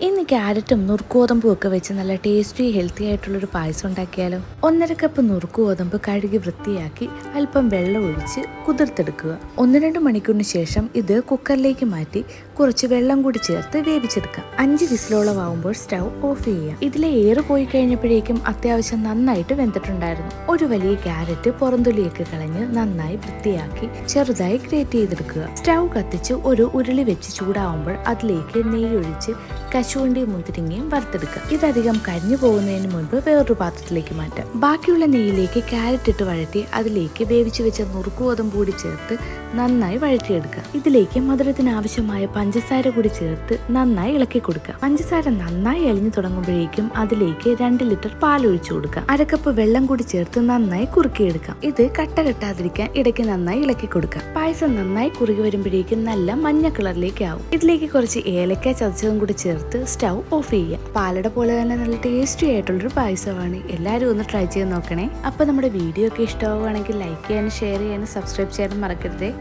ഇന്ന് ക്യാരറ്റും നുറുക്കുഗോതമ്പും ഒക്കെ വെച്ച് നല്ല ടേസ്റ്റി ഹെൽത്തി ആയിട്ടുള്ളൊരു പായസം ഉണ്ടാക്കിയാലോ. 1.5 കപ്പ് നുറുക്കുഗോതമ്പ് കഴുകി വൃത്തിയാക്കി അല്പം വെള്ളം ഒഴിച്ച് കുതിർത്തെടുക്കുക. 1-2 മണിക്കൂറിന് ശേഷം ഇത് കുക്കറിലേക്ക് മാറ്റി കുറച്ച് വെള്ളം കൂടി ചേർത്ത് വേവിച്ചെടുക്കാം. 5 വിസിലോളം ആവുമ്പോൾ സ്റ്റൗ ഓഫ് ചെയ്യാം. ഇതിലെ ഏറ് പോയി കഴിഞ്ഞപ്പോഴേക്കും അത്യാവശ്യം നന്നായിട്ട് വെന്തിട്ടുണ്ടായിരുന്നു. ഒരു വലിയ ക്യാരറ്റ് പുറന്തൊലിയൊക്കെ കളഞ്ഞ് നന്നായി വൃത്തിയാക്കി ചെറുതായി ഗ്രേറ്റ് ചെയ്തെടുക്കുക. സ്റ്റൗ കത്തിച്ച് ഒരു ഉരുളി വെച്ച് ചൂടാവുമ്പോൾ അതിലേക്ക് നെയ്യ് ഒഴിച്ച് കശുവണ്ടിയും മുന്തിരിങ്ങയും വറുത്തെടുക്കുക. ഇതധികം കരിഞ്ഞു പോകുന്നതിന് മുൻപ് വേറൊരു പാത്രത്തിലേക്ക് മാറ്റാം. ബാക്കിയുള്ള നെയ്യിലേക്ക് ക്യാരറ്റ് ഇട്ട് വഴറ്റി അതിലേക്ക് വേവിച്ചു വെച്ച നുറുക്കുഗോതമ്പ് കൂടി ചേർത്ത് നന്നായി വഴറ്റിയെടുക്കുക. ഇതിലേക്ക് മധുരത്തിന് ആവശ്യമായ പഞ്ചസാര കൂടി ചേർത്ത് നന്നായി ഇളക്കി കൊടുക്കുക. പഞ്ചസാര നന്നായി അലിഞ്ഞു തുടങ്ങുമ്പോഴേക്കും അതിലേക്ക് 2 ലിറ്റർ പാൽ ഒഴിച്ചു കൊടുക്കുക. 1/2 കപ്പ് വെള്ളം കൂടി ചേർത്ത് നന്നായി കുറുക്കിയെടുക്കാം. ഇത് കട്ട കെട്ടാതിരിക്കാൻ ഇടയ്ക്ക് നന്നായി ഇളക്കി കൊടുക്കുക. പായസം നന്നായി കുറുകി വരുമ്പോഴേക്കും നല്ല മഞ്ഞ കളറിലേക്ക് ആവും. ഇതിലേക്ക് കുറച്ച് ഏലക്ക ചതച്ചതും കൂടി ചേർത്ത് സ്റ്റൗ ഓഫ് ചെയ്യുക. പാലട പോലെ തന്നെ നല്ല ടേസ്റ്റി ആയിട്ടുള്ളൊരു പായസമാണ്. എല്ലാവരും ഒന്ന് ട്രൈ ചെയ്ത് നോക്കണേ. അപ്പോൾ നമ്മുടെ വീഡിയോ ഒക്കെ ഇഷ്ടമാവുകയാണെങ്കിൽ ലൈക്ക് ചെയ്യാനും ഷെയർ ചെയ്യാനും സബ്സ്ക്രൈബ് ചെയ്യാനും മറക്കരുതേ.